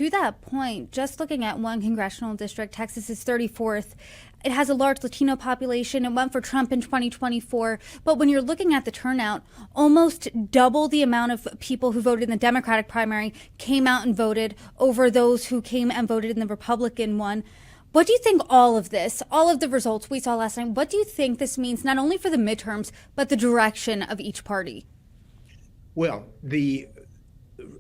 to that point, just looking at one congressional district, Texas is 34th. It has a large Latino population. It went for Trump in 2024. But when you're looking at the turnout, almost double the amount of people who voted in the Democratic primary came out and voted over those who came and voted in the Republican one. What do you think all of this, all of the results we saw last night, what do you think this means not only for the midterms, but the direction of each party? Well,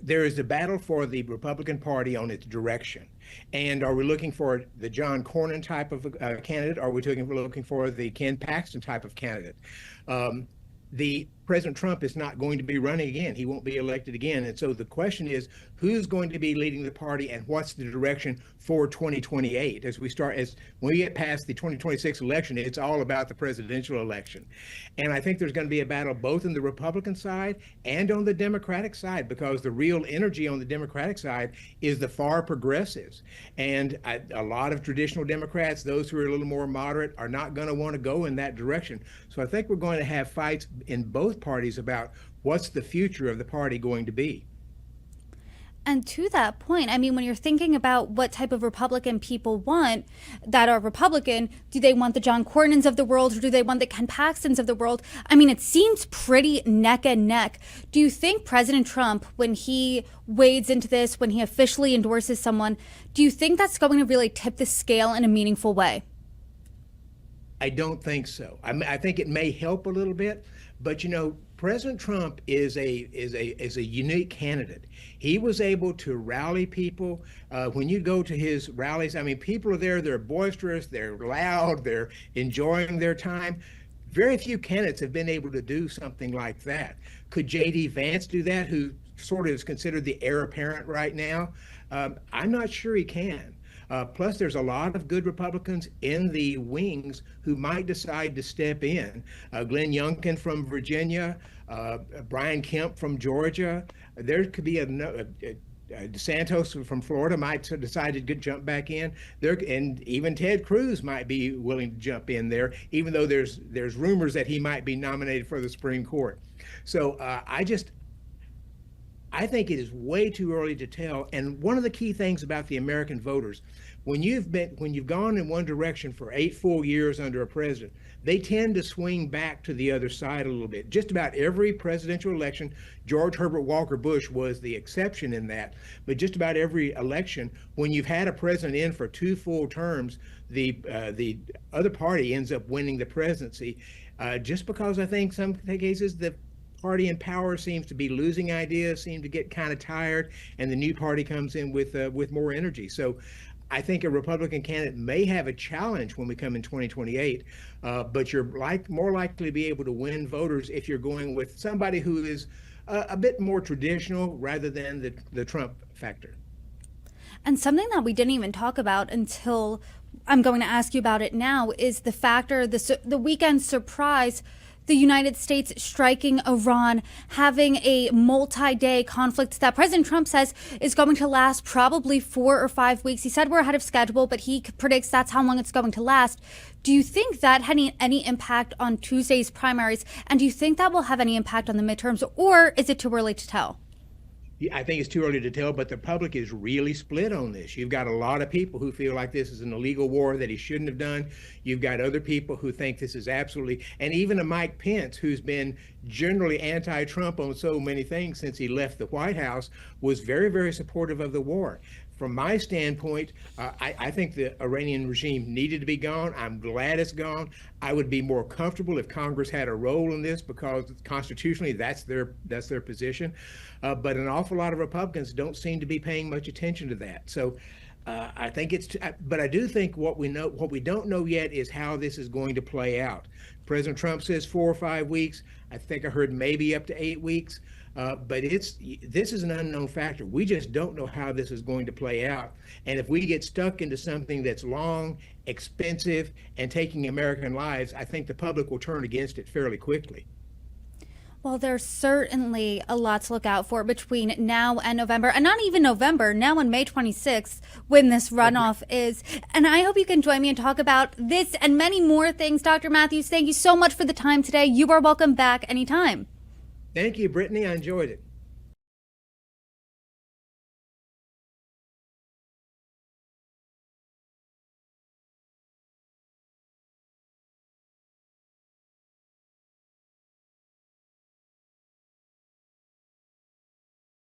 there is a battle for the Republican Party on its direction. And are we looking for the John Cornyn type of candidate? Or are we looking for the Ken Paxton type of candidate? The President Trump is not going to be running again. He won't be elected again. And so the question is, who's going to be leading the party and what's the direction for 2028? As when we get past the 2026 election, it's all about the presidential election. And I think there's going to be a battle both on the Republican side and on the Democratic side, because the real energy on the Democratic side is the far progressives. And a lot of traditional Democrats, those who are a little more moderate, are not going to want to go in that direction. So I think we're going to have fights in both parties about what's the future of the party going to be. And to that point, I mean, when you're thinking about what type of Republican people want that are Republican, do they want the John Cornyns of the world, or do they want the Ken Paxtons of the world? I mean, it seems pretty neck and neck. Do you think President Trump, when he wades into this, when he officially endorses someone, do you think that's going to really tip the scale in a meaningful way? I don't think so. I think it may help a little bit, but President Trump is a unique candidate. He was able to rally people. When you go to his rallies, I mean, people are there. They're boisterous. They're loud. They're enjoying their time. Very few candidates have been able to do something like that. Could J.D. Vance do that, who sort of is considered the heir apparent right now? I'm not sure he can. Plus, there's a lot of good Republicans in the wings who might decide to step in. Glenn Youngkin from Virginia, Brian Kemp from Georgia. There could be DeSantis from Florida might decide to jump back in there, and even Ted Cruz might be willing to jump in there, even though there's rumors that he might be nominated for the Supreme Court. So I think it is way too early to tell. And one of the key things about the American voters, when you've gone in one direction for 8 full years under a president, they tend to swing back to the other side a little bit. Just about every presidential election, George Herbert Walker Bush was the exception in that, but just about every election, when you've had a president in for 2 full terms, the other party ends up winning the presidency, just because I think some cases the party in power seems to be losing ideas, seem to get kind of tired, and the new party comes in with more energy. So I think a Republican candidate may have a challenge when we come in 2028, but you're more likely to be able to win voters if you're going with somebody who is a bit more traditional rather than the Trump factor. And something that we didn't even talk about until I'm going to ask you about it now is the factor, the weekend surprise, the United States striking Iran, having a multi-day conflict that President Trump says is going to last probably 4 or 5 weeks. He said we're ahead of schedule, but he predicts that's how long it's going to last. Do you think that had any impact on Tuesday's primaries? And do you think that will have any impact on the midterms, or is it too early to tell? I think it's too early to tell, but the public is really split on this. You've got a lot of people who feel like this is an illegal war that he shouldn't have done. You've got other people who think this is absolutely, and even a Mike Pence, who's been generally anti-Trump on so many things since he left the White House, was very, very supportive of the war. From my standpoint, I think the Iranian regime needed to be gone. I'm glad it's gone. I would be more comfortable if Congress had a role in this, because constitutionally that's their position. But an awful lot of Republicans don't seem to be paying much attention to that. So I think but I do think what we don't know yet is how this is going to play out. President Trump says 4 or 5 weeks. I think I heard maybe up to 8 weeks. But this is an unknown factor. We just don't know how this is going to play out. And if we get stuck into something that's long, expensive, and taking American lives, I think the public will turn against it fairly quickly. Well, there's certainly a lot to look out for between now and November, and not even November, now on May 26th, when this runoff is. And I hope you can join me and talk about this and many more things. Dr. Matthews, thank you so much for the time today. You are welcome back anytime. Thank you, Brittany. I enjoyed it.